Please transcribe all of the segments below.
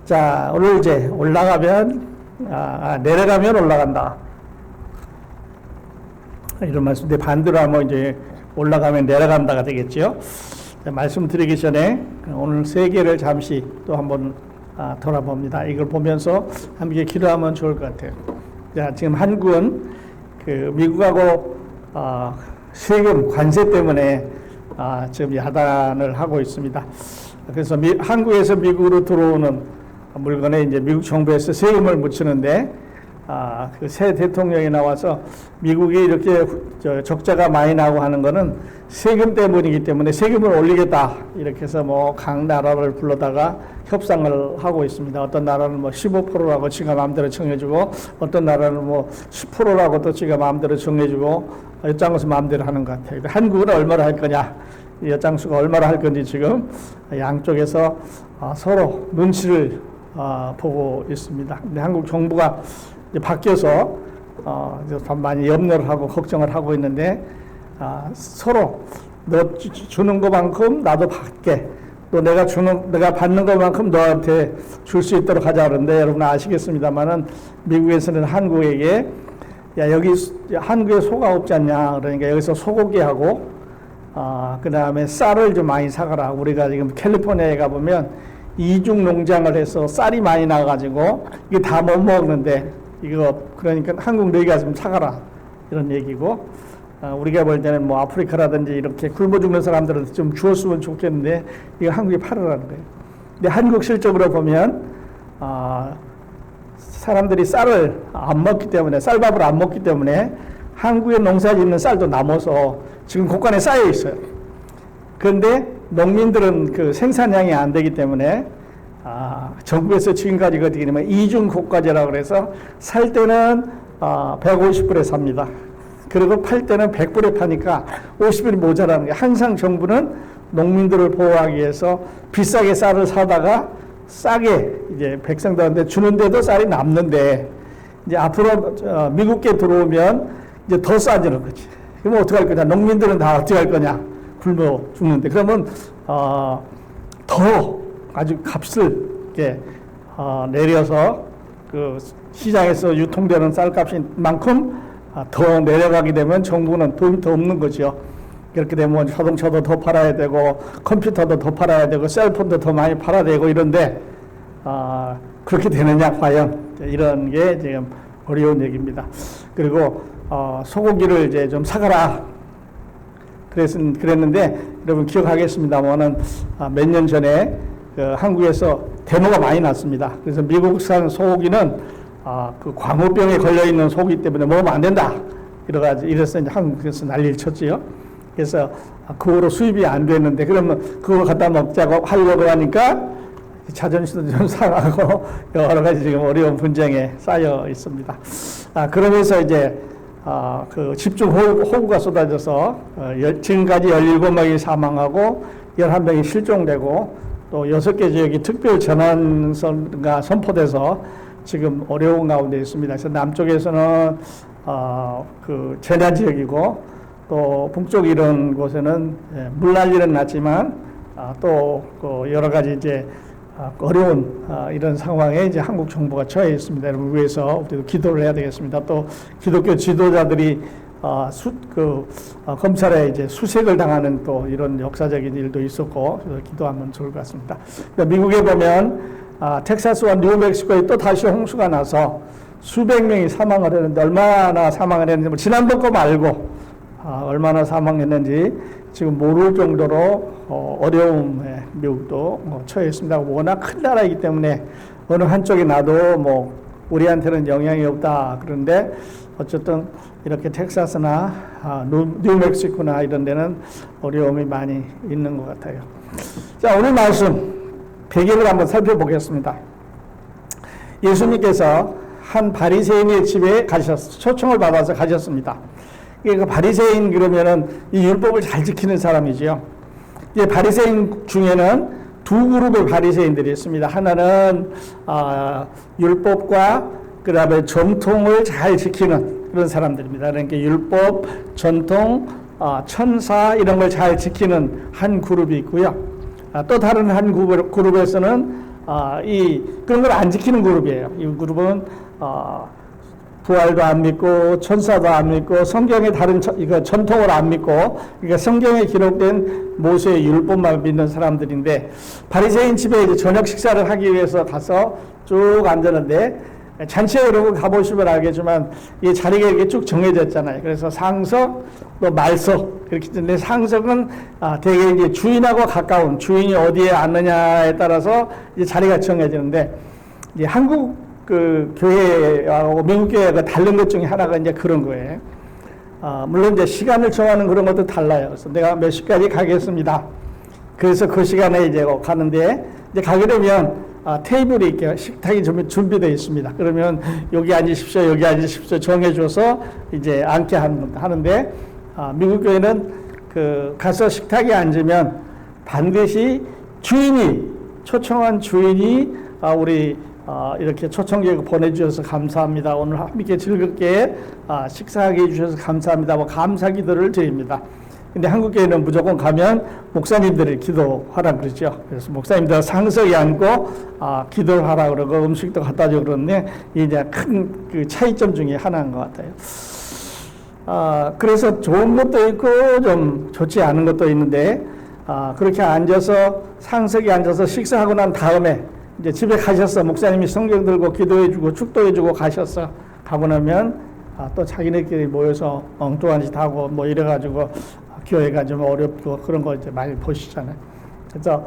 자, 오늘 이제 올라가면, 내려가면 올라간다. 이런 말씀인데 반대로 하면 이제 올라가면 내려간다가 되겠죠. 자, 말씀드리기 전에 오늘 세계를 잠시 또 한번 돌아봅니다. 이걸 보면서 함께 기도하면 좋을 것 같아요. 자, 지금 한국은 그 미국하고 세금 관세 때문에 지금 야단을 하고 있습니다. 그래서 한국에서 미국으로 들어오는 물건에 이제 미국 정부에서 세금을 묻히는데 그 새 대통령이 나와서 미국이 이렇게 적자가 많이 나고 하는 거는 세금 때문이기 때문에 세금을 올리겠다 이렇게 해서 뭐 각 나라를 불러다가 협상을 하고 있습니다. 어떤 나라는 뭐 15%라고 지가 마음대로 정해주고 어떤 나라는 뭐 10%라고 또 지가 마음대로 정해주고 여장수 마음대로 하는 것 같아요. 한국은 얼마나 할 거냐, 여장수가 얼마나 할 건지 지금 양쪽에서 서로 눈치를 보고 있습니다. 근데 한국 정부가 이제 바뀌어서 많이 염려를 하고 걱정을 하고 있는데 서로 너 주는 것만큼 나도 받게, 또 내가 받는 것만큼 너한테 줄 수 있도록 하자 그러는데, 여러분 아시겠습니다만은 미국에서는 한국에게 야 여기 한국에 소가 없지 않냐, 그러니까 여기서 소고기하고 그 다음에 쌀을 좀 많이 사가라. 우리가 지금 캘리포니아에 가보면 이중 농장을 해서 쌀이 많이 나가지고 이게 다 못 먹는데 이거 그러니까 한국 너희가 좀 사가라 이런 얘기고, 우리가 볼 때는 뭐 아프리카라든지 이렇게 굶어 죽는 사람들한테 좀 주었으면 좋겠는데 이거 한국에 팔으라는 거예요. 근데 한국 실적으로 보면 사람들이 쌀을 안 먹기 때문에, 쌀밥을 안 먹기 때문에 한국에 농사 짓는 쌀도 남아서 지금 곳간에 쌓여 있어요. 그런데 농민들은 그 생산량이 안 되기 때문에 정부에서 지금까지 어떻게 되냐면 이중 고가제라고 그래서 살 때는 150불에 삽니다. 그리고 팔 때는 100불에 파니까 50불이 모자라는 게, 항상 정부는 농민들을 보호하기 위해서 비싸게 쌀을 사다가 싸게 이제 백성들한테 주는데도 쌀이 남는데, 이제 앞으로 미국계 들어오면 이제 더 싸지는 거지. 그러면 어떻게 할 거냐? 농민들은 다 어떻게 할 거냐? 굶어 죽는데. 그러면 더 아주 값을 이렇게 내려서 그 시장에서 유통되는 쌀값인 만큼 더 내려가게 되면 정부는 돈이 더 없는 거죠. 그렇게 되면 자동차도 더 팔아야 되고 컴퓨터도 더 팔아야 되고 셀폰도 더 많이 팔아야 되고 이런데 그렇게 되느냐 과연, 이런 게 지금 어려운 얘기입니다. 그리고 소고기를 이제 좀 사가라 그랬는데, 여러분 기억하겠습니다만은 몇 년 전에 그 한국에서 데모가 많이 났습니다. 그래서 미국산 소고기는 그 광우병에 걸려 있는 소고기 때문에 먹으면 안 된다 이래서 이제 한국에서 난리를 쳤지요. 그래서 그거로 수입이 안 됐는데, 그러면 그거 갖다 먹자고 하려고 하니까 자존심도 좀 상하고 여러 가지 지금 어려운 분쟁에 쌓여 있습니다. 그러면서 이제 그 집중 호우가 쏟아져서 지금까지 17명이 사망하고 11명이 실종되고 또 6개 지역이 특별 재난선가 선포돼서 지금 어려운 가운데 있습니다. 그래서 남쪽에서는 그 재난 지역이고, 또 북쪽 이런 곳에는 물난리는 났지만 또 그 여러 가지 이제 어려운 이런 상황에 이제 한국 정부가 처해 있습니다. 여러분 위해서 우리도 기도를 해야 되겠습니다. 또 기독교 지도자들이 검찰에 이제 수색을 당하는 또 이런 역사적인 일도 있었고, 그래서 기도하면 좋을 것 같습니다. 그러니까 미국에 보면 텍사스와 뉴멕시코에 또 다시 홍수가 나서 수백 명이 사망을 했는데, 얼마나 사망을 했는지 지난번 거 말고 얼마나 사망했는지 지금 모를 정도로 어려움에 미국도 처해 있습니다. 워낙 큰 나라이기 때문에 어느 한쪽에 나도 뭐 우리한테는 영향이 없다 그런데, 어쨌든 이렇게 텍사스나 뉴멕시코나 이런 데는 어려움이 많이 있는 것 같아요. 자, 오늘 말씀 배경을 한번 살펴보겠습니다. 예수님께서 한 바리새인의 집에 초청을 받아서 가셨습니다. 그 바리새인 그러면은 이 율법을 잘 지키는 사람이지요. 이 바리새인 중에는 두 그룹의 바리새인들이 있습니다. 하나는 율법과 그다음에 전통을 잘 지키는 그런 사람들입니다. 그러니까 율법, 전통, 천사 이런 걸 잘 지키는 한 그룹이 있고요. 또 다른 한 그룹에서는 그런 걸 안 지키는 그룹이에요. 이 그룹은 부활도 안 믿고 천사도 안 믿고 성경의 다른 이거 전통을 안 믿고, 그러니까 성경에 기록된 모세의 율법만 믿는 사람들인데, 바리새인 집에 이제 저녁 식사를 하기 위해서 가서 쭉 앉았는데, 잔치에 그러고 가보시면 알겠지만 이 자리가 이렇게 쭉 정해졌잖아요. 그래서 상석 또 말석 이렇게 있는데, 상석은 되게 이제 주인하고 가까운, 주인이 어디에 앉느냐에 따라서 이제 자리가 정해지는데, 이제 한국 그 교회하고 미국 교회가 다른 것 중에 하나가 이제 그런 거예요. 물론 이제 시간을 정하는 그런 것도 달라요. 그래서 내가 몇 시까지 가겠습니다. 그래서 그 시간에 이제 가는데, 이제 가게 되면 테이블이 이렇게 식탁이 준비되어 있습니다. 그러면 여기 앉으십시오, 여기 앉으십시오 정해줘서 이제 앉게 하는데, 미국 교회는 가서 식탁에 앉으면 반드시 초청한 주인이 우리 이렇게 초청객 보내주셔서 감사합니다. 오늘 함께 즐겁게 식사하게 해주셔서 감사합니다. 감사 기도를 드립니다. 근데 한국 교회는 무조건 가면 목사님들이 기도하라 그러죠. 그래서 목사님들 상석에 앉고 기도를 하라 그러고 음식도 갖다 주고 그러는데, 이제 큰 그 차이점 중에 하나인 것 같아요. 그래서 좋은 것도 있고 좀 좋지 않은 것도 있는데, 그렇게 앉아서 상석에 앉아서 식사하고 난 다음에 이제 집에 가셨어. 목사님이 성경 들고 기도해주고 축도해주고 가셨어. 가고 나면 또 자기네끼리 모여서 엉뚱한 짓 하고 뭐 이래가지고 교회가 좀 어렵고 그런 거 이제 많이 보시잖아요. 그래서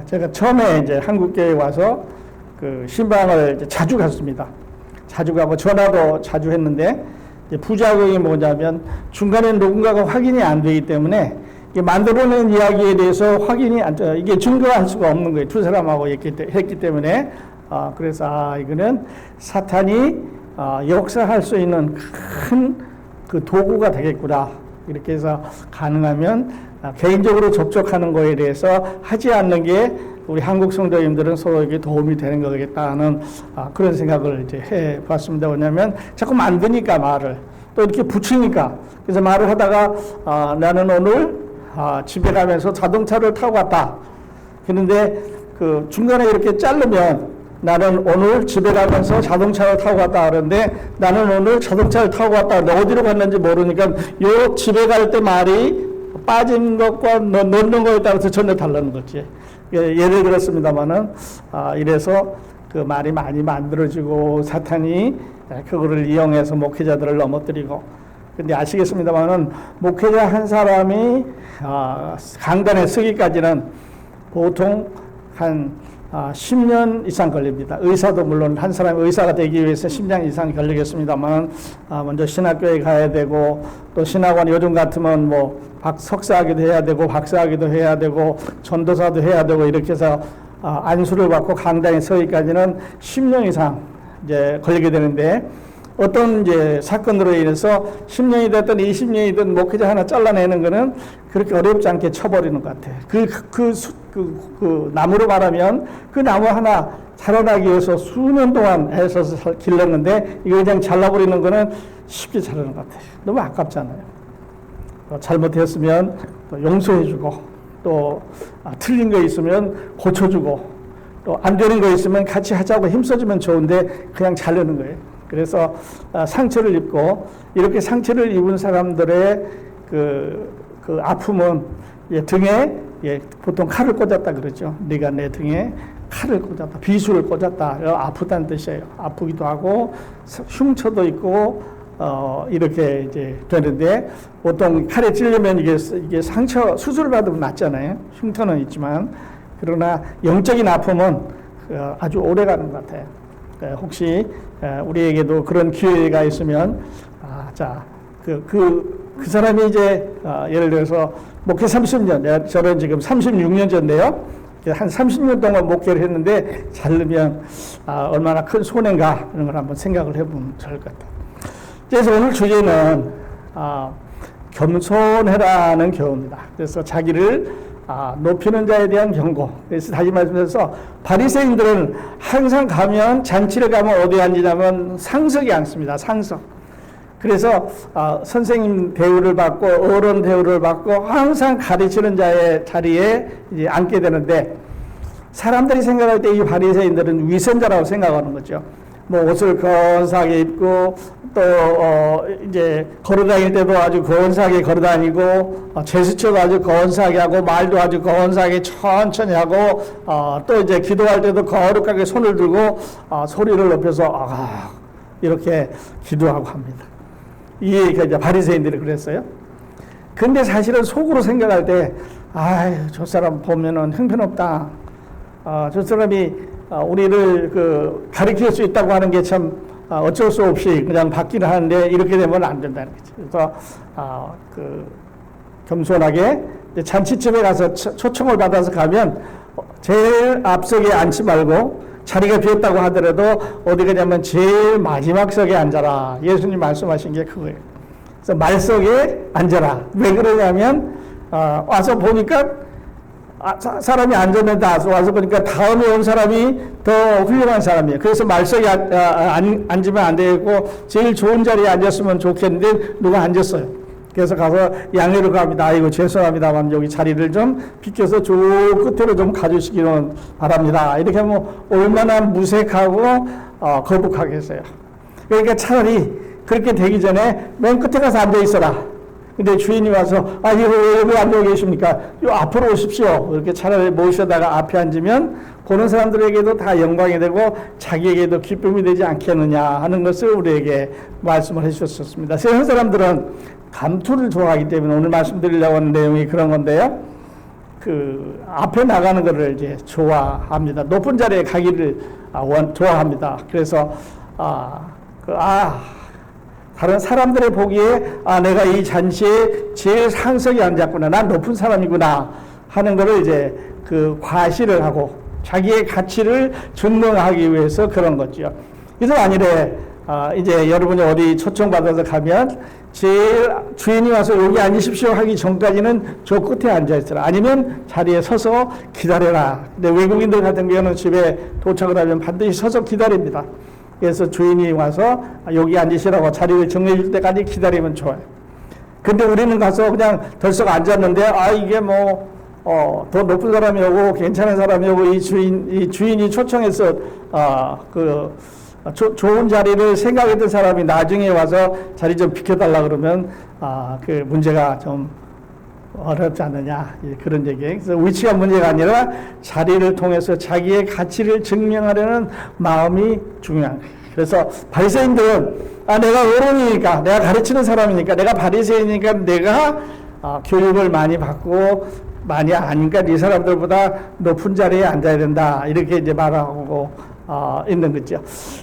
제가 처음에 이제 한국 교회에 와서 그 신방을 이제 자주 갔습니다. 자주 가고 전화도 자주 했는데, 이제 부작용이 뭐냐면 중간에 누군가가 확인이 안 되기 때문에 만들어낸 이야기에 대해서 확인이 이게 증거할 수가 없는 거예요. 두 사람하고 했기 때문에. 그래서 이거는 사탄이 역사할 수 있는 큰 그 도구가 되겠구나. 이렇게 해서 가능하면 개인적으로 접촉하는 거에 대해서 하지 않는 게 우리 한국 성도님들은 서로에게 도움이 되는 거겠다는 그런 생각을 이제 해 봤습니다. 왜냐하면 자꾸 만드니까 말을 또 이렇게 붙이니까. 그래서 말을 하다가 나는 오늘 집에 가면서 자동차를 타고 갔다. 그런데 그 중간에 이렇게 자르면 나는 오늘 집에 가면서 자동차를 타고 갔다 그러는데, 나는 오늘 자동차를 타고 갔다 그러는데 어디로 갔는지 모르니까 요 집에 갈 때 말이 빠진 것과 넣는 거에 따라서 전혀 다르는 거지. 예를 들었습니다만은 이래서 그 말이 많이 만들어지고 사탄이 그거를 이용해서 목회자들을 넘어뜨리고. 근데 아시겠습니다만은 목회자 한 사람이 강단에 서기까지는 보통 한 10년 이상 걸립니다. 의사도 물론 한 사람이 의사가 되기 위해서 10년 이상 걸리겠습니다만, 먼저 신학교에 가야 되고, 또 신학원 요즘 같으면 뭐 석사하기도 해야 되고 박사하기도 해야 되고 전도사도 해야 되고, 이렇게 해서 안수를 받고 강단에 서기까지는 10년 이상 이제 걸리게 되는데, 어떤 이제 사건으로 인해서 10년이 됐든 20년이든 목회자 하나 잘라내는 거는 그렇게 어렵지 않게 쳐버리는 것 같아요. 그 나무로 말하면 그 나무 하나 자라나기 위해서 수년 동안 해서 길렀는데, 이거 그냥 잘라버리는 거는 쉽게 자르는 것 같아요. 너무 아깝잖아요. 잘못했으면 또 용서해주고, 또 틀린 거 있으면 고쳐주고, 또 안 되는 거 있으면 같이 하자고 힘써주면 좋은데 그냥 자르는 거예요. 그래서 상처를 입고, 이렇게 상처를 입은 사람들의 그 아픔은 등에 보통 칼을 꽂았다 그러죠. 네가 내 등에 칼을 꽂았다, 비수를 꽂았다. 아프다는 뜻이에요. 아프기도 하고 흉터도 있고 이렇게 이제 되는데, 보통 칼에 찔리면 이게 상처 수술 받으면 낫잖아요. 흉터는 있지만. 그러나 영적인 아픔은 아주 오래 가는 것 같아요. 혹시 우리에게도 그런 기회가 있으면 그 사람이 이제 예를 들어서 목회 30년, 저는 지금 36년 전인데요. 한 30년 동안 목회를 했는데 자르면 얼마나 큰 손해인가, 이런 걸 한번 생각을 해보면 좋을 것 같아요. 그래서 오늘 주제는 겸손해라는 교훈입니다. 그래서 자기를 높이는 자에 대한 경고. 그래서 다시 말씀드려서 바리새인들은 항상 가면, 잔치를 가면 어디에 앉으냐면 상석에 앉습니다. 상석. 그래서 선생님 대우를 받고 어른 대우를 받고 항상 가르치는 자의 자리에 이제 앉게 되는데, 사람들이 생각할 때 이 바리새인들은 위선자라고 생각하는 거죠. 뭐 옷을 건사하게 입고 또 이제 걸어다닐 때도 아주 건사하게 걸어다니고 제스처도 아주 건사하게 하고 말도 아주 건사하게 천천히 하고 또 이제 기도할 때도 거룩하게 손을 들고 소리를 높여서 이렇게 기도하고 합니다. 이게 이제 바리새인들이 그랬어요. 근데 사실은 속으로 생각할 때 저 사람 보면은 형편없다. 저 사람이 우리를 가르칠 수 있다고 하는 게 참 어쩔 수 없이 그냥 받기는 하는데 이렇게 되면 안 된다는 거죠. 그래서 겸손하게 잔치집에 가서 초청을 받아서 가면 제일 앞석에 앉지 말고 자리가 비었다고 하더라도 어디 가냐면 제일 마지막 석에 앉아라. 예수님 말씀하신 게 그거예요. 그래서 말석에 앉아라. 왜 그러냐면 와서 보니까 사람이 앉았는데 와서 보니까 다음에 온 사람이 더 훌륭한 사람이에요. 그래서 말석에 앉으면 안 되고 제일 좋은 자리에 앉았으면 좋겠는데 누가 앉았어요. 그래서 가서 양해를 구합니다. 아이고 죄송합니다만 여기 자리를 좀 비켜서 저 끝으로 좀 가주시기를 바랍니다. 이렇게 하면 얼마나 무색하고 거북하겠어요. 그러니까 차라리 그렇게 되기 전에 맨 끝에 가서 앉아 있어라. 근데 주인이 와서 여기 앉아 계십니까? 요 앞으로 오십시오. 이렇게 차라리 모셔다가 앞에 앉으면 보는 사람들에게도 다 영광이 되고 자기에게도 기쁨이 되지 않겠느냐 하는 것을 우리에게 말씀을 해주셨습니다. 세상 사람들은 감투를 좋아하기 때문에 오늘 말씀드리려고 하는 내용이 그런 건데요. 앞에 나가는 것을 이제 좋아합니다. 높은 자리에 가기를 좋아합니다. 그래서 다른 사람들의 보기에 내가 이 잔치에 제일 상석에 앉았구나. 난 높은 사람이구나 하는 것을 이제 과시를 하고 자기의 가치를 증명하기 위해서 그런 거죠. 그래서 아니래. 이제 여러분이 어디 초청받아서 가면 제일 주인이 와서 여기 앉으십시오 하기 전까지는 저 끝에 앉아있어라. 아니면 자리에 서서 기다려라. 근데 외국인들 같은 경우는 집에 도착을 하면 반드시 서서 기다립니다. 그래서 주인이 와서 여기 앉으시라고 자리를 정해줄 리 때까지 기다리면 좋아요. 근데 우리는 가서 그냥 덜썩 앉았는데 이게 더 높은 사람이 오고 괜찮은 사람이 오고 이 주인이 초청해서 좋은 자리를 생각했던 사람이 나중에 와서 자리 좀 비켜달라 그러면 그 문제가 좀 어렵지 않느냐 그런 얘기예요. 그래서 위치가 문제가 아니라 자리를 통해서 자기의 가치를 증명하려는 마음이 중요한 거예요. 그래서 바리새인들은 내가 어른이니까 내가 가르치는 사람이니까 내가 바리새인이니까 내가 교육을 많이 받고 많이 아니까 이 사람들보다 높은 자리에 앉아야 된다 이렇게 이제 말하고 있는 거죠.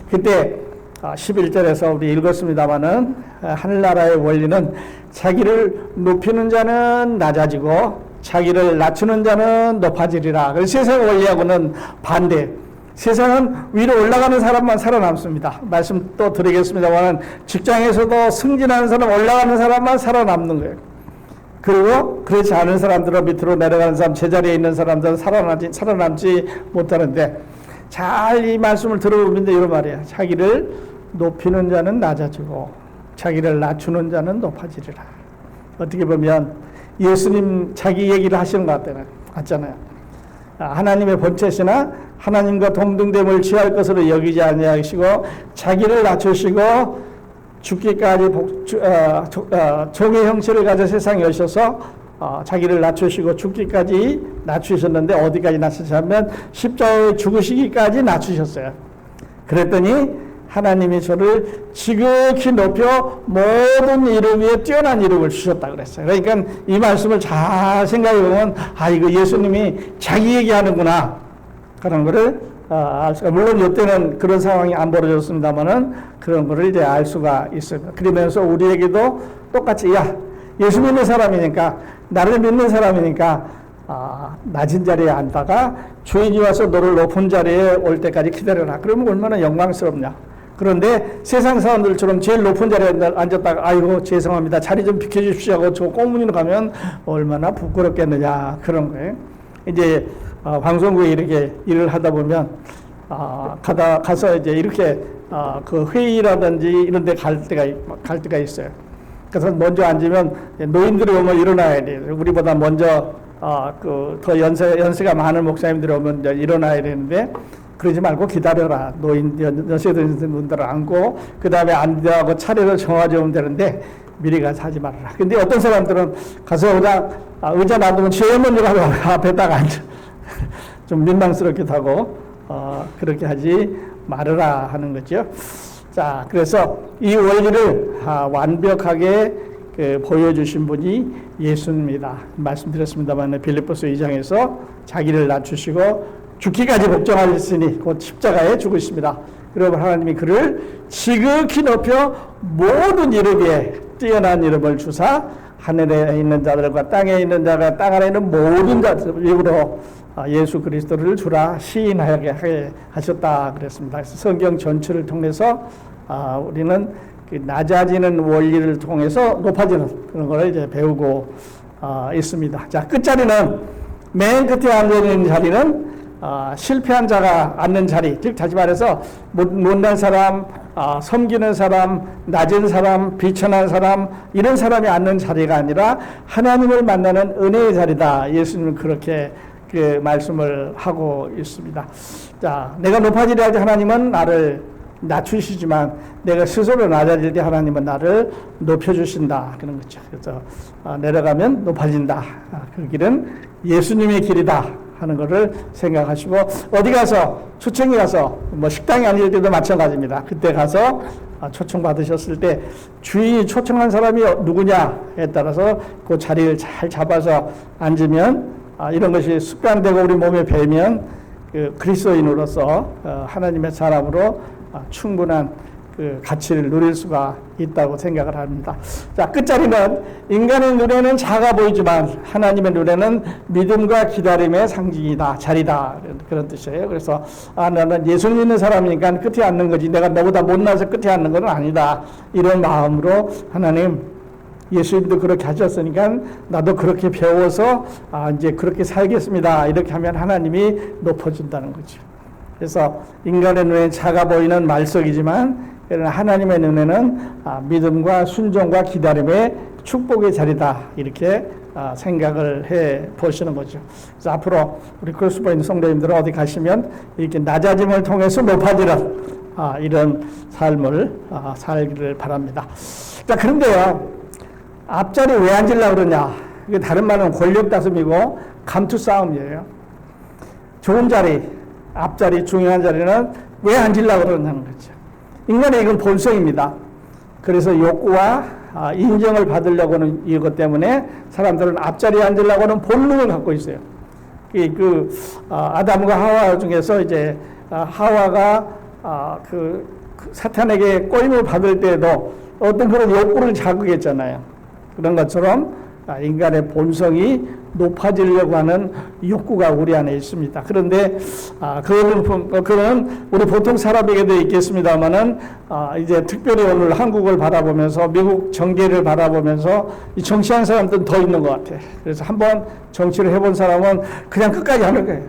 그때 11절에서 우리 읽었습니다마는 하늘나라의 원리는 자기를 높이는 자는 낮아지고 자기를 낮추는 자는 높아지리라. 세상 원리하고는 반대. 세상은 위로 올라가는 사람만 살아남습니다. 말씀 또 드리겠습니다만 직장에서도 승진하는 사람 올라가는 사람만 살아남는 거예요. 그리고 그렇지 않은 사람들은 밑으로 내려가는 사람 제자리에 있는 사람들은 살아남지 못하는데 잘 이 말씀을 들어보면 이런 말이에요. 자기를 높이는 자는 낮아지고 자기를 낮추는 자는 높아지리라. 어떻게 보면 예수님 자기 얘기를 하시는 것 같잖아요. 하나님의 본체시나 하나님과 동등됨을 취할 것으로 여기지 아니하시고 자기를 낮추시고 죽기까지 종의 형체를 가져 세상에 오셔서 자기를 낮추시고 죽기까지 낮추셨는데 어디까지 낮추셨냐면 십자가에 죽으시기까지 낮추셨어요. 그랬더니 하나님이 저를 지극히 높여 모든 이름 위에 뛰어난 이름을 주셨다 그랬어요. 그러니까 이 말씀을 잘 생각해 보면 이거 예수님이 자기 얘기하는구나 그런 거를 알 수가. 물론 이때는 그런 상황이 안 벌어졌습니다만은 그런 거를 이제 알 수가 있습니다. 그러면서 우리에게도 똑같이 예수 믿는 사람이니까 나를 믿는 사람이니까 낮은 자리에 앉다가 주인이 와서 너를 높은 자리에 올 때까지 기다려라. 그러면 얼마나 영광스럽냐. 그런데 세상 사람들처럼 제일 높은 자리에 앉았다가 아이고 죄송합니다 자리 좀 비켜주십시오 하고 저 꽁무니로 가면 얼마나 부끄럽겠느냐 그런 거예요. 이제 방송국에 이렇게 일을 하다 보면 가서 이제 이렇게 그 회의라든지 이런 데 갈 때가 있어요. 그래서 먼저 앉으면 노인들이 오면 일어나야 돼요. 우리보다 먼저 더 연세가 많은 목사님들이 오면 이제 일어나야 되는데, 그러지 말고 기다려라. 연세드신 분들을 안고, 그 다음에 앉아하고 차례를 정해주면 되는데, 미리 가서 하지 말아라. 근데 어떤 사람들은 가서 그냥 의자 놔두면 제어머니가 앞에다가 앉아. 좀 민망스럽기도 하고, 그렇게 하지 말아라 하는 거죠. 자, 그래서 이 원리를 완벽하게 보여주신 분이 예수입니다. 말씀드렸습니다만 빌립보서 2장에서 자기를 낮추시고 죽기까지 복종하셨으니 곧 십자가에 죽으십니다. 그러면 하나님이 그를 지극히 높여 모든 이름 위에 뛰어난 이름을 주사 하늘에 있는 자들과 땅에 있는 자가 땅 아래 있는 모든 자들 입으로 예수 그리스도를 주라 시인하게 하셨다 그랬습니다. 그래서 성경 전체를 통해서 우리는 그 낮아지는 원리를 통해서 높아지는 그런 걸 이제 배우고 있습니다. 자, 끝자리는 맨 끝에 앉아 있는 자리는 실패한 자가 앉는 자리, 즉 다시 말해서 못난 사람, 섬기는 사람, 낮은 사람, 비천한 사람, 이런 사람이 앉는 자리가 아니라 하나님을 만나는 은혜의 자리다. 예수님은 그렇게 그 말씀을 하고 있습니다. 자, 내가 높아지려 할 때 하나님은 나를 낮추시지만 내가 스스로 낮아질 때 하나님은 나를 높여주신다. 그런 거죠. 그래서 내려가면 높아진다. 그 길은 예수님의 길이다 하는 것을 생각하시고, 어디 가서 초청이 가서 뭐 식당이 아닐 때도 마찬가지입니다. 그때 가서 초청 받으셨을 때 주인이 초청한 사람이 누구냐에 따라서 그 자리를 잘 잡아서 앉으면 이런 것이 습관되고 우리 몸에 배면 그 그리스도인으로서 하나님의 사람으로 충분한 그 가치를 누릴 수가 있다고 생각을 합니다. 자, 끝자리는 인간의 눈에는 작아 보이지만 하나님의 눈에는 믿음과 기다림의 상징이다, 자리다, 그런 뜻이에요. 그래서 나는 예수 믿는 사람이니까 끝에 앉는 거지 내가 너보다 못나서 끝에 앉는 건 아니다, 이런 마음으로 하나님 예수님도 그렇게 하셨으니까 나도 그렇게 배워서 이제 그렇게 살겠습니다, 이렇게 하면 하나님이 높아진다는 거죠. 그래서 인간의 눈에 작아 보이는 말석이지만 하나님의 눈에는 믿음과 순종과 기다림의 축복의 자리다, 이렇게 생각을 해 보시는 거죠. 그래서 앞으로 우리 크로스보이 있는 성도님들은 어디 가시면 이렇게 낮아짐을 통해서 높아지는 이런 삶을 살기를 바랍니다. 자, 그런데요, 앞자리 왜 앉으려고 그러냐? 이게 다른 말은 권력 다툼이고 감투 싸움이에요. 좋은 자리, 앞자리, 중요한 자리는 왜 앉으려고 그러냐는 거죠. 인간의 이건 본성입니다. 그래서 욕구와 인정을 받으려고는 이것 때문에 사람들은 앞자리에 앉으려고 하는 본능을 갖고 있어요. 아담과 하와 중에서 이제 하와가 그 사탄에게 꼬임을 받을 때에도 어떤 그런 욕구를 자극했잖아요. 그런 것처럼 인간의 본성이 높아지려고 하는 욕구가 우리 안에 있습니다. 그런데 그거는 우리 보통 사람에게도 있겠습니다만은 이제 특별히 오늘 한국을 바라보면서 미국 정계를 바라보면서 이 정치하는 사람들은 더 있는 것 같아. 그래서 한번 정치를 해본 사람은 그냥 끝까지 하는 거예요.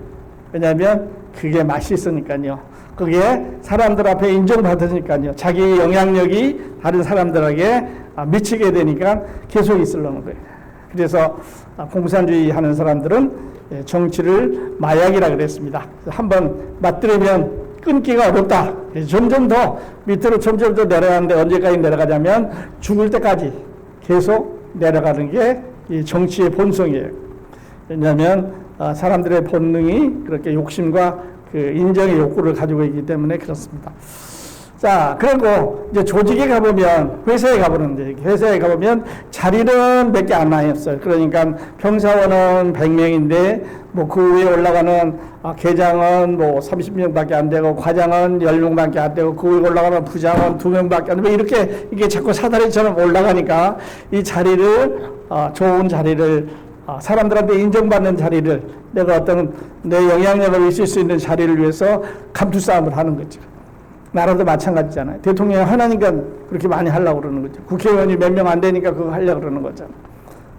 왜냐하면 그게 맛있으니까요. 그게 사람들 앞에 인정받으니까요. 자기 영향력이 다른 사람들에게 미치게 되니까 계속 있으려는 거예요. 그래서 공산주의 하는 사람들은 정치를 마약이라 그랬습니다. 한번 맞들으면 끊기가 어렵다. 점점 더 밑으로 점점 더 내려가는데 언제까지 내려가냐면 죽을 때까지 계속 내려가는 게 이 정치의 본성이에요. 왜냐하면 사람들의 본능이 그렇게 욕심과 그 인정의 욕구를 가지고 있기 때문에 그렇습니다. 자, 그리고 이제 조직에 가보면, 회사에 가보는데, 회사에 가보면 자리는 몇 개 안 나였어요. 그러니까 평사원은 100명인데, 뭐 그 위에 올라가는 계장은 뭐 30명밖에 안 되고, 과장은 10명밖에 안 되고, 그 위에 올라가는 부장은 2명밖에 안 되고, 이렇게 이게 자꾸 사다리처럼 올라가니까 이 자리를, 좋은 자리를, 사람들한테 인정받는 자리를, 내가 어떤 내 영향력을 있을 수 있는 자리를 위해서 감투 싸움을 하는 거죠. 나라도 마찬가지잖아요. 대통령이 하나니까 그렇게 많이 하려고 그러는 거죠. 국회의원이 몇 명 안 되니까 그거 하려고 그러는 거잖아요.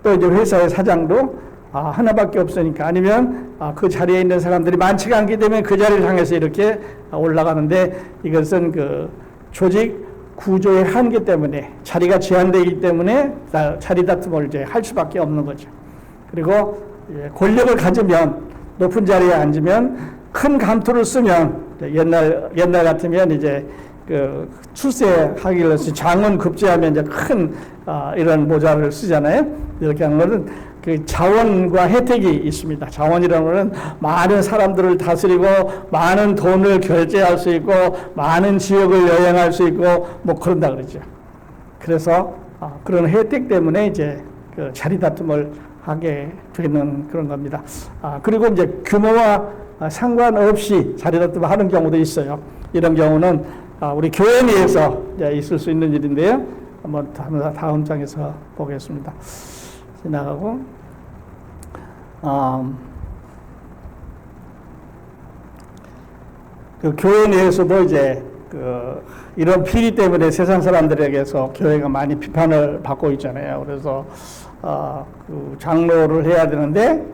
또 이제 회사의 사장도 하나밖에 없으니까, 아니면 그 자리에 있는 사람들이 많지가 않기 때문에 그 자리를 향해서 이렇게 올라가는데, 이것은 그 조직 구조의 한계 때문에, 자리가 제한되기 때문에 자리 다툼을 이제 할 수밖에 없는 거죠. 그리고 권력을 가지면 높은 자리에 앉으면 큰 감투를 쓰면 옛날 같으면 이제 그 출세하기 위해서 장원 급제하면 이제 큰 이런 모자를 쓰잖아요. 이렇게 하는 것은 그 자원과 혜택이 있습니다. 자원이라는 것은 많은 사람들을 다스리고 많은 돈을 결제할 수 있고 많은 지역을 여행할 수 있고 뭐 그런다 그러죠. 그래서 그런 혜택 때문에 이제 그 자리 다툼을 하게 되는 그런 겁니다. 그리고 이제 규모와 상관없이 자리 다툼을 하는 경우도 있어요. 이런 경우는 우리 교회 내에서 있을 수 있는 일인데요. 한번 다음 장에서 보겠습니다. 지나가고, 그 교회 내에서도 이제 이런 피리 때문에 세상 사람들에게서 교회가 많이 비판을 받고 있잖아요. 그래서 그 장로를 해야 되는데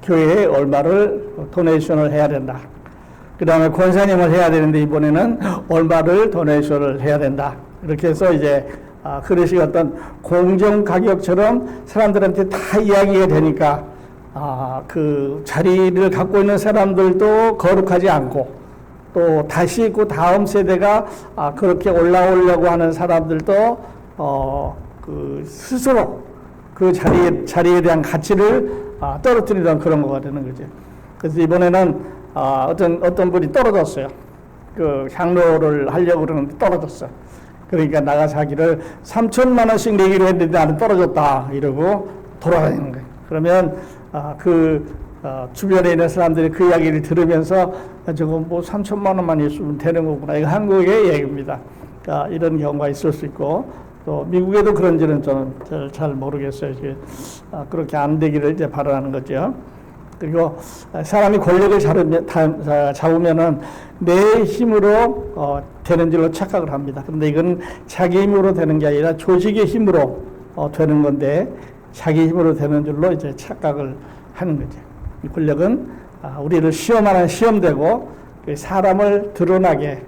교회에 얼마를 도네이션을 해야 된다. 그 다음에 권사님을 해야 되는데 이번에는 얼마를 도네이션을 해야 된다. 이렇게 해서 이제 그릇이 어떤 공정 가격처럼 사람들한테 다 이야기가 되니까 그 자리를 갖고 있는 사람들도 거룩하지 않고 또 다시 그 다음 세대가 그렇게 올라오려고 하는 사람들도 그 스스로 그 자리에 대한 가치를 떨어뜨리던 그런 거가 되는 거죠. 그래서 이번에는 어떤 분이 떨어졌어요. 그 장로를 하려고 그러는데 떨어졌어. 그러니까 나가서 하기를 3천만 원씩 내기로 했는데 나는 떨어졌다 이러고 돌아다니는 거예요. 그러면 주변에 있는 사람들이 그 이야기를 들으면서 저거 뭐 3천만 원만 있으면 되는 거구나. 이거 한국의 얘기입니다. 이런 경우가 있을 수 있고 또 미국에도 그런지는 저는 잘 모르겠어요. 그렇게 안 되기를 이제 바라는 거죠. 그리고 사람이 권력을 잡으면은 내 힘으로 되는 줄로 착각을 합니다. 그런데 이건 자기 힘으로 되는 게 아니라 조직의 힘으로 되는 건데 자기 힘으로 되는 줄로 이제 착각을 하는 거죠. 이 권력은 우리를 시험하는 시험되고 사람을 드러나게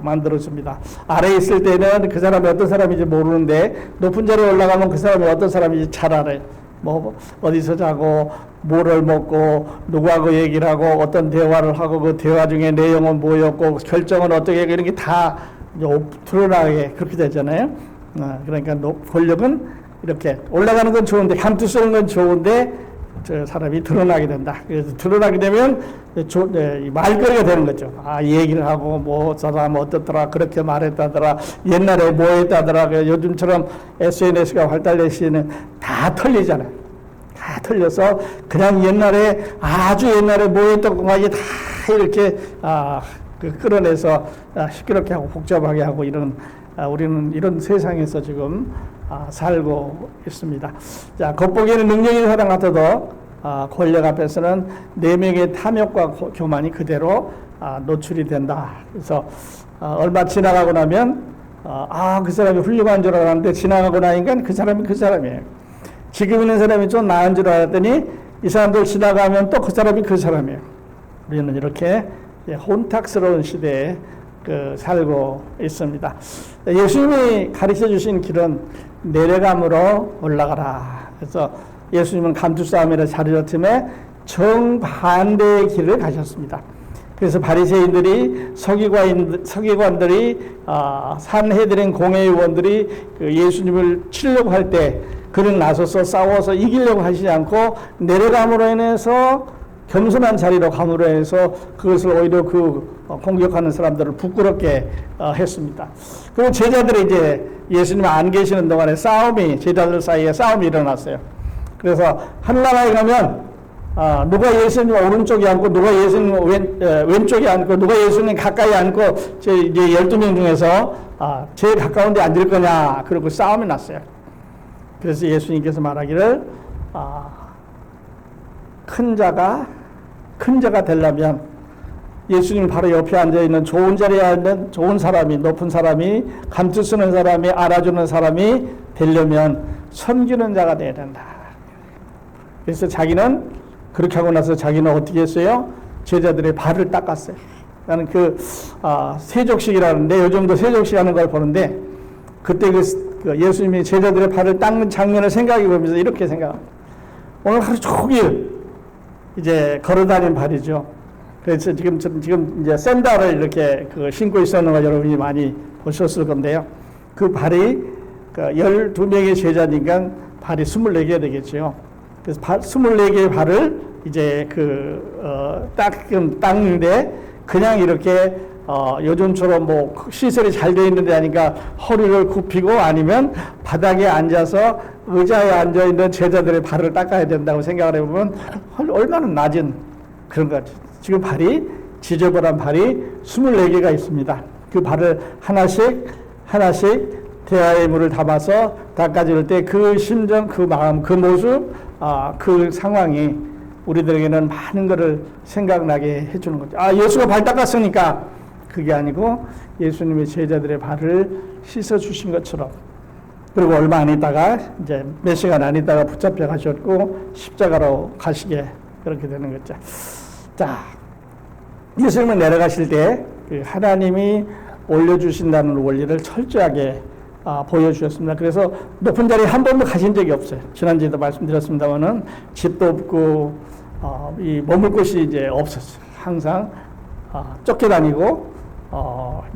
만들어줍니다. 아래에 있을 때는 그 사람이 어떤 사람인지 모르는데 높은 자리에 올라가면 그 사람이 어떤 사람인지 잘 알아요. 뭐 어디서 자고 뭐를 먹고 누구하고 얘기를 하고 어떤 대화를 하고 그 대화 중에 내용은 뭐였고 결정은 어떻게 이런 게 다 드러나게 그렇게 되잖아요. 그러니까 권력은 이렇게 올라가는 건 좋은데 감투 쓰는 건 좋은데 저 사람이 드러나게 된다. 그래서 드러나게 되면 말거리가 되는 거죠. 얘기를 하고 뭐 저 사람 어떻더라 그렇게 말했다더라 옛날에 뭐 했다더라. 요즘처럼 SNS가 활달해지는 다 털리잖아요. 다 털려서 그냥 아주 옛날에 뭐 했던 것까지 다 이렇게 끌어내서 시끄럽게 하고 복잡하게 하고 이런 우리는 이런 세상에서 지금 살고 있습니다. 자, 겉보기에는 능력 있는 사람 같아도 권력 앞에서는 내면의 탐욕과 교만이 그대로 노출이 된다. 그래서 얼마 지나가고 나면 그 사람이 훌륭한 줄 알았는데 지나가고 나니까 그 사람이 그 사람이에요. 지금 있는 사람이 좀 나은 줄 알았더니 이 사람들 지나가면 또 그 사람이 그 사람이에요. 우리는 이렇게 혼탁스러운 시대에 살고 있습니다. 예수님이 가르쳐 주신 길은 내려감으로 올라가라. 그래서 예수님은 감투싸움이라 자리다툼에 정반대의 길을 가셨습니다. 그래서 바리새인들이 서기관들이 산헤드린 공회의원들이 예수님을 치려고 할 때 그는 나서서 싸워서 이기려고 하시지 않고 내려감으로 인해서 겸손한 자리로 감으로 해서 그것을 오히려 공격하는 사람들을 부끄럽게 했습니다. 그리고 제자들이 이제 예수님 안 계시는 동안에 제자들 사이에 싸움이 일어났어요. 그래서 한 나라에 가면 누가 예수님 오른쪽에 앉고 누가 예수님 왼쪽에 앉고 누가 예수님 가까이 앉고 이제 12명 중에서 제일 가까운 데 앉을 거냐 그러고 싸움이 났어요. 그래서 예수님께서 말하기를 큰 자가 되려면 예수님 바로 옆에 앉아있는 좋은 자리에 앉는 좋은 사람이 높은 사람이 감투 쓰는 사람이 알아주는 사람이 되려면 섬기는 자가 돼야 된다. 그래서 자기는 그렇게 하고 나서 자기는 어떻게 했어요? 제자들의 발을 닦았어요. 나는 세족식이라는데 요즘도 세족식 하는 걸 보는데 그때 예수님이 제자들의 발을 닦는 장면을 생각해 보면서 이렇게 생각합니다. 오늘 하루 종일 이제 걸어다니는 발이죠. 그래서 지금 이제 샌들을 이렇게 신고 있었는 거 여러분이 많이 보셨을 건데요. 그 발이 12명의 제자니까 발이 24개 되겠죠. 그래서 24개의 발을 이제 닦는데 그냥 이렇게 요즘처럼 뭐 시설이 잘 되어 있는데 하니까 허리를 굽히고 아니면 바닥에 앉아서 의자에 앉아 있는 제자들의 발을 닦아야 된다고 생각을 해보면 얼마나 낮은 그런 것 같아요. 지금 발이 지저분한 발이 24개가 있습니다. 그 발을 하나씩 대화의 물을 담아서 닦아줄 때 그 심정, 그 마음, 그 모습, 그 상황이 우리들에게는 많은 것을 생각나게 해주는 거죠. 예수가 발 닦았으니까 그게 아니고 예수님의 제자들의 발을 씻어주신 것처럼, 그리고 얼마 안 있다가 이제 몇 시간 안 있다가 붙잡혀 가셨고 십자가로 가시게 그렇게 되는 거죠. 자, 예수님은 내려가실 때 하나님이 올려주신다는 원리를 철저하게 보여주셨습니다. 그래서 높은 자리에 한 번도 가신 적이 없어요. 지난주에도 말씀드렸습니다만은 집도 없고 이 머물 곳이 이제 없었어요. 항상 쫓겨다니고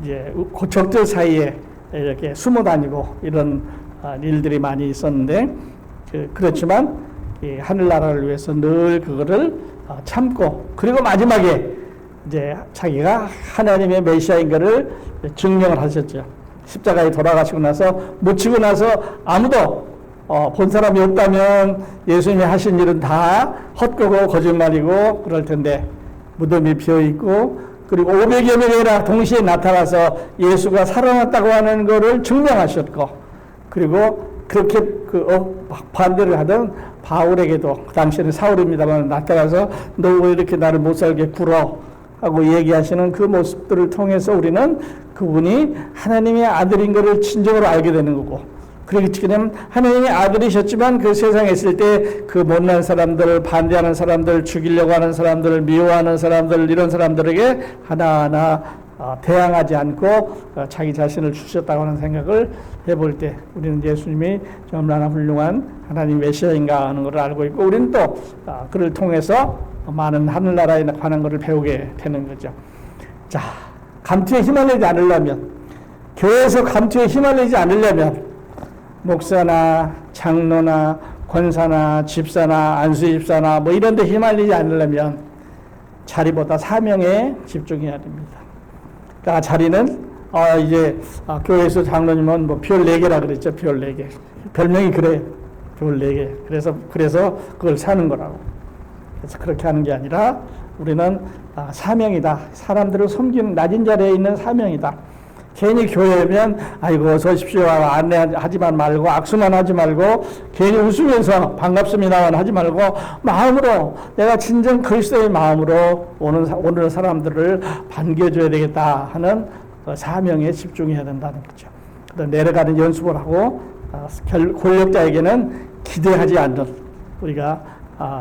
이제 적들 사이에 이렇게 숨어 다니고 이런 일들이 많이 있었는데 그렇지만 이 하늘나라를 위해서 늘 그거를 참고, 그리고 마지막에 이제 자기가 하나님의 메시아인 것을 증명을 하셨죠. 십자가에 돌아가시고 나서, 묻히고 나서 아무도 본 사람이 없다면 예수님이 하신 일은 다 헛되고 거짓말이고 그럴 텐데, 무덤이 비어있고 그리고 500여 명이나 동시에 나타나서 예수가 살아났다고 하는 것을 증명하셨고, 그리고 그렇게 반대를 하던 바울에게도, 그 당시에는 사울입니다만, 나타나서 너 왜 이렇게 나를 못 살게 굴어 하고 얘기하시는 그 모습들을 통해서 우리는 그분이 하나님의 아들인 것을 진정으로 알게 되는 거고, 그렇게 되면 하나님의 아들이셨지만 그 세상에 있을 때 그 못난 사람들, 반대하는 사람들, 죽이려고 하는 사람들, 미워하는 사람들, 이런 사람들에게 하나하나 대항하지 않고 자기 자신을 주셨다고 하는 생각을 해볼 때 우리는 예수님이 얼마나 훌륭한 하나님 메시아인가 하는 것을 알고 있고, 우리는 또 그를 통해서 많은 하늘나라에 관한 것을 배우게 되는 거죠. 자, 감투에 휘말리지 않으려면, 교회에서 감투에 휘말리지 않으려면 목사나 장로나 권사나 집사나 안수집사나 뭐 이런 데 휘말리지 않으려면 자리보다 사명에 집중해야 됩니다. 그러니까 자리는 이제 교회에서 장로님은 뭐 별 4개라 그랬죠. 별 4개. 별명이 그래요. 별 4개. 그래서 그걸 사는 거라고. 그래서 그렇게 하는 게 아니라 우리는 사명이다. 사람들을 섬기는 낮은 자리에 있는 사명이다. 괜히 교회면 아이고 어서 오십시오 안내하지만 말고, 악수만 하지 말고, 괜히 웃으면서 반갑습니다만 하지 말고, 마음으로 내가 진정 그리스도의 마음으로 오는 사람들을 반겨줘야 되겠다 하는 사명에 집중해야 된다는 거죠. 내려가는 연습을 하고 권력자에게는 기대하지 않는 우리가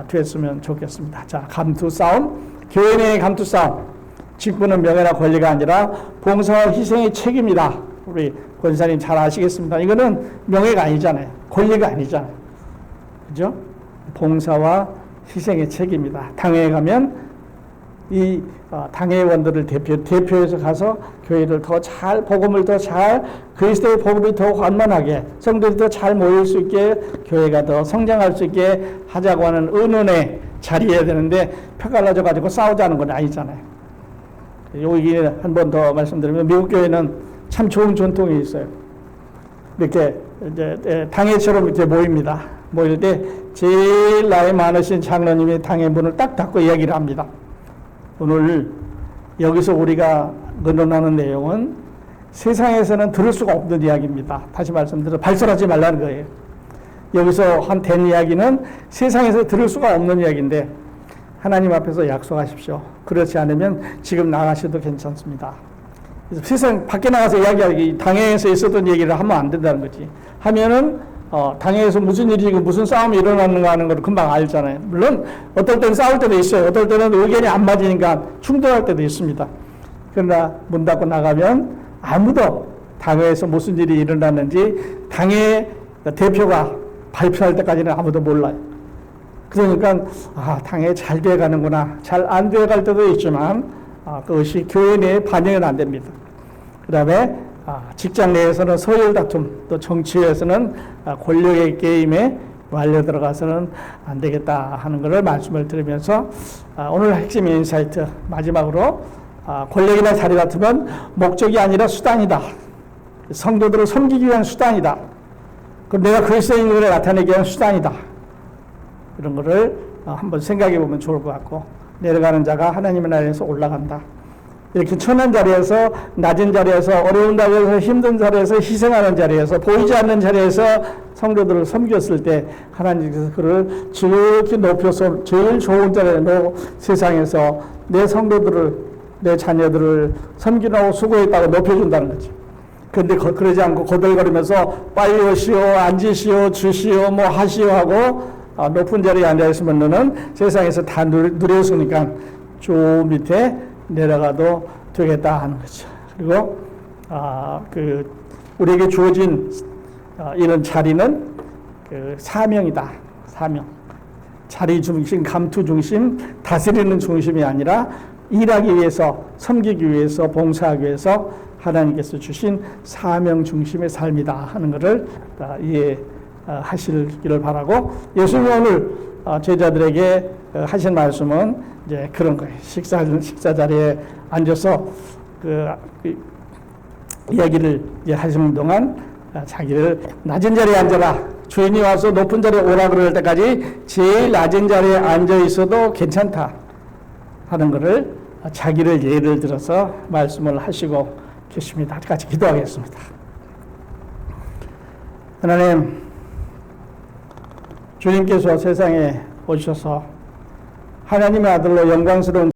됐으면 좋겠습니다. 자, 감투 싸움, 교회 내의 감투 싸움. 직분은 명예나 권리가 아니라 봉사와 희생의 책임이다. 우리 권사님 잘 아시겠습니다. 이거는 명예가 아니잖아요. 권리가 아니잖아요. 그죠? 봉사와 희생의 책임이다. 당회에 가면 이 당회원들을 대표해서 가서 교회를 더 잘, 복음을 더 잘, 그리스도의 복음이 더 완만하게, 성도들이 더 잘 모일 수 있게, 교회가 더 성장할 수 있게 하자고 하는 의논에 자리해야 되는데, 표 갈라져가지고 싸우자는 건 아니잖아요. 여기 한 번 더 말씀드리면, 미국 교회는 참 좋은 전통이 있어요. 이렇게 이제 당회처럼 이렇게 모입니다. 모일 때 제일 나이 많으신 장로님이 당회 문을 딱 닫고 이야기를 합니다. 오늘 여기서 우리가 의논하는 내용은 세상에서는 들을 수가 없는 이야기입니다. 다시 말씀드려 발설하지 말라는 거예요. 여기서 된 이야기는 세상에서 들을 수가 없는 이야기인데 하나님 앞에서 약속하십시오. 그렇지 않으면 지금 나가셔도 괜찮습니다. 그래서 세상 밖에 나가서 이야기하기, 당회에서 있었던 얘기를 하면 안 된다는 거지. 하면은 당회에서 무슨 일이, 무슨 싸움이 일어나는가 하는 걸 금방 알잖아요. 물론 어떨 때는 싸울 때도 있어요. 어떨 때는 의견이 안 맞으니까 충돌할 때도 있습니다. 그러나 문 닫고 나가면 아무도 당회에서 무슨 일이 일어났는지 당회 대표가 발표할 때까지는 아무도 몰라요. 그러니까 당연히 잘 돼가는구나. 잘 안 돼갈 때도 있지만 그것이 교회 내에 반영은 안 됩니다. 그 다음에 직장 내에서는 서열 다툼, 또 정치에서는 권력의 게임에 말려 들어가서는 안 되겠다 하는 것을 말씀을 드리면서 오늘 핵심 인사이트 마지막으로 권력이나 자리 같으면 목적이 아니라 수단이다. 성도들을 섬기기 위한 수단이다. 그럼 내가 그리스도인을 나타내기 위한 수단이다. 이런 거를 한번 생각해 보면 좋을 것 같고, 내려가는 자가 하나님의 나라에서 올라간다. 이렇게 천한 자리에서, 낮은 자리에서, 어려운 자리에서, 힘든 자리에서, 희생하는 자리에서, 보이지 않는 자리에서 성도들을 섬겼을 때 하나님께서 그를 지극히 높여서 제일 좋은 자리에 세상에서 내 성도들을, 내 자녀들을 섬기라고 수고했다고 높여준다는 거죠. 그런데 그러지 않고 거들거리면서 빨리 오시오, 앉으시오, 주시오, 뭐 하시오 하고 높은 자리에 앉아있으면 너는 세상에서 다 누렸으니까 저 밑에 내려가도 되겠다 하는 거죠. 그리고 우리에게 주어진 이런 자리는 그 사명이다. 사명. 자리 중심, 감투 중심, 다스리는 중심이 아니라 일하기 위해서, 섬기기 위해서, 봉사하기 위해서 하나님께서 주신 사명 중심의 삶이다 하는 것을 이해하시기를 바라고, 예수님이 오늘 제자들에게 하신 말씀은 이제 그런 거예요. 식사 자리에 앉아서 이야기를 하시는 동안 자기를 낮은 자리에 앉아라. 주인이 와서 높은 자리에 오라 그럴 때까지 제일 낮은 자리에 앉아 있어도 괜찮다 하는 것을 자기를 예를 들어서 말씀을 하시고 계십니다. 같이 기도하겠습니다. 하나님, 주님께서 세상에 오셔서 하나님의 아들로 영광스러운